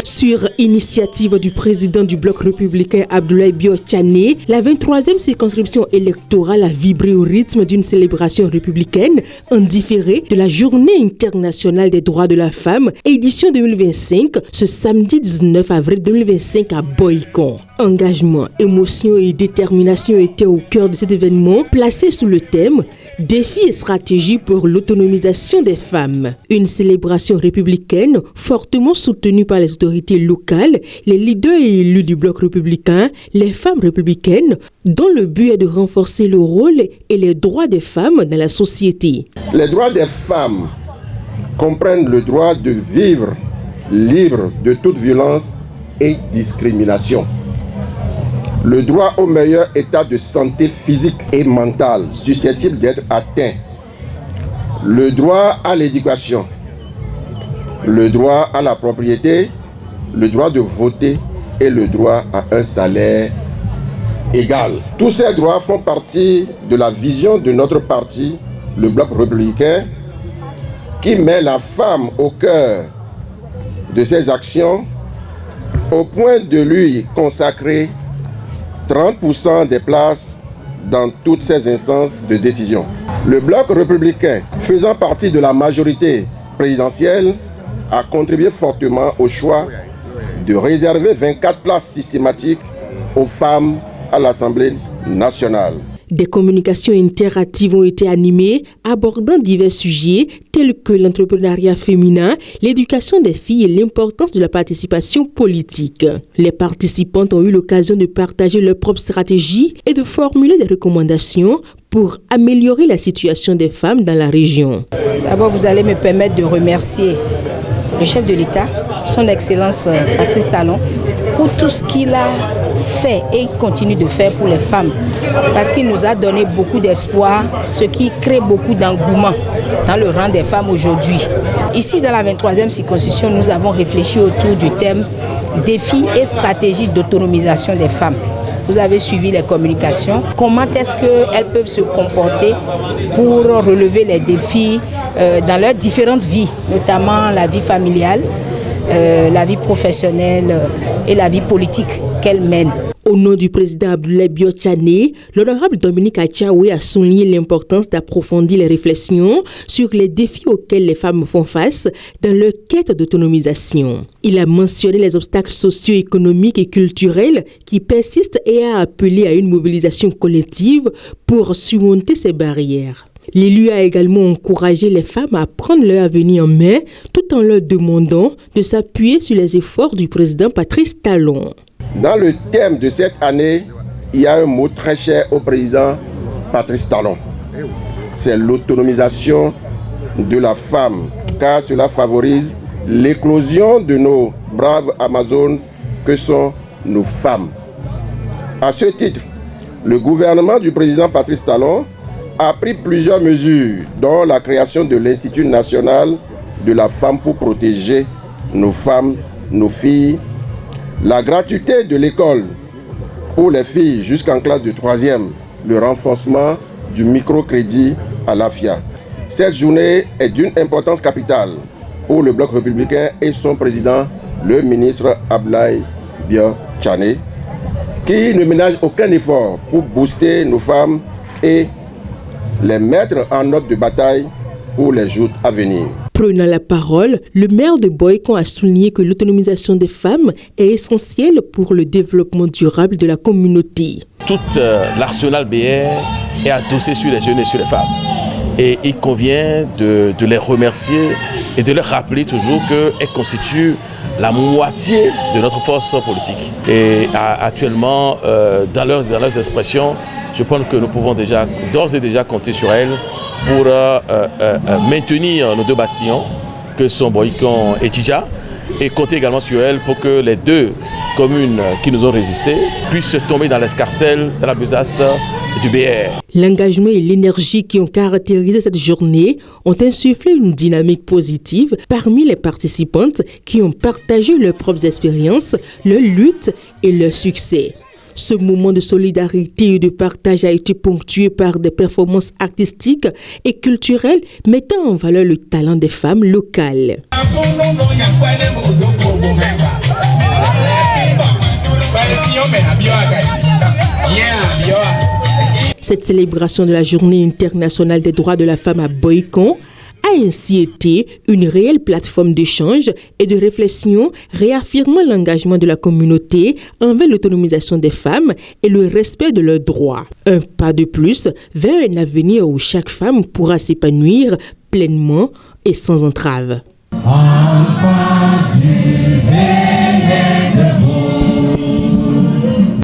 Sur initiative du président du bloc républicain Abdoulaye Bio-Tchané, la 23e circonscription électorale a vibré au rythme d'une célébration républicaine en différé de la Journée internationale des droits de la femme, édition 2025, ce samedi 19 avril 2025 à Boycon. Engagement, émotion et détermination étaient au cœur de cet événement, placé sous le thème « Défis et stratégies pour l'autonomisation des femmes ». Une célébration républicaine fortement soutenue par les autorités locales, les leaders et élus du bloc républicain, les femmes républicaines, dont le but est de renforcer le rôle et les droits des femmes dans la société. Les droits des femmes comprennent le droit de vivre libre de toute violence et discrimination. Le droit au meilleur état de santé physique et mentale susceptible d'être atteint. Le droit à l'éducation. Le droit à la propriété. Le droit de voter et le droit à un salaire égal. Tous ces droits font partie de la vision de notre parti, le Bloc républicain, qui met la femme au cœur de ses actions au point de lui consacrer 30% des places dans toutes ces instances de décision. Le Bloc républicain, faisant partie de la majorité présidentielle, a contribué fortement au choix de réserver 24 places systématiques aux femmes à l'Assemblée nationale. Des communications interactives ont été animées, abordant divers sujets tels que l'entrepreneuriat féminin, l'éducation des filles et l'importance de la participation politique. Les participantes ont eu l'occasion de partager leurs propres stratégies et de formuler des recommandations pour améliorer la situation des femmes dans la région. D'abord, vous allez me permettre de remercier le chef de l'État, son Excellence Patrice Talon, pour tout ce qu'il a fait et il continue de faire pour les femmes. Parce qu'il nous a donné beaucoup d'espoir, ce qui crée beaucoup d'engouement dans le rang des femmes aujourd'hui. Ici, dans la 23e circonscription, nous avons réfléchi autour du thème « Défis et stratégies d'autonomisation des femmes ». Vous avez suivi les communications. Comment est-ce qu'elles peuvent se comporter pour relever les défis dans leurs différentes vies, notamment la vie familiale, la vie professionnelle et la vie politique qu'elles mènent. Au nom du président Abdoulaye Bio-Tchané, l'honorable Dominique Atchaoué a souligné l'importance d'approfondir les réflexions sur les défis auxquels les femmes font face dans leur quête d'autonomisation. Il a mentionné les obstacles socio-économiques et culturels qui persistent et a appelé à une mobilisation collective pour surmonter ces barrières. L'élu a également encouragé les femmes à prendre leur avenir en main tout en leur demandant de s'appuyer sur les efforts du président Patrice Talon. Dans le thème de cette année, il y a un mot très cher au président Patrice Talon. C'est l'autonomisation de la femme, car cela favorise l'éclosion de nos braves Amazones que sont nos femmes. À ce titre, le gouvernement du président Patrice Talon a pris plusieurs mesures, dont la création de l'Institut national de la femme pour protéger nos femmes, nos filles, la gratuité de l'école pour les filles jusqu'en classe de 3e, le renforcement du microcrédit à l'AFIA. Cette journée est d'une importance capitale pour le Bloc républicain et son président, le ministre Abdoulaye Bio-Tchané, qui ne ménage aucun effort pour booster nos femmes et les mettre en ordre de bataille pour les jours à venir. Prenant la parole, le maire de Boycon a souligné que l'autonomisation des femmes est essentielle pour le développement durable de la communauté. Tout l'arsenal BR est adossé sur les jeunes et sur les femmes. Et il convient de les remercier et de leur rappeler toujours qu'elles constituent la moitié de notre force politique. Et actuellement, dans leurs expressions, je pense que nous pouvons d'ores et déjà compter sur elles pour maintenir nos deux bastions que sont Boycon et Tidja, et compter également sur elles pour que les deux communes qui nous ont résisté puissent tomber dans l'escarcelle, dans la besace du BR. L'engagement et l'énergie qui ont caractérisé cette journée ont insufflé une dynamique positive parmi les participantes qui ont partagé leurs propres expériences, leurs luttes et leurs succès. Ce moment de solidarité et de partage a été ponctué par des performances artistiques et culturelles mettant en valeur le talent des femmes locales. Cette célébration de la Journée internationale des droits de la femme à Boycon a ainsi été une réelle plateforme d'échange et de réflexion réaffirmant l'engagement de la communauté envers l'autonomisation des femmes et le respect de leurs droits. Un pas de plus vers un avenir où chaque femme pourra s'épanouir pleinement et sans entrave.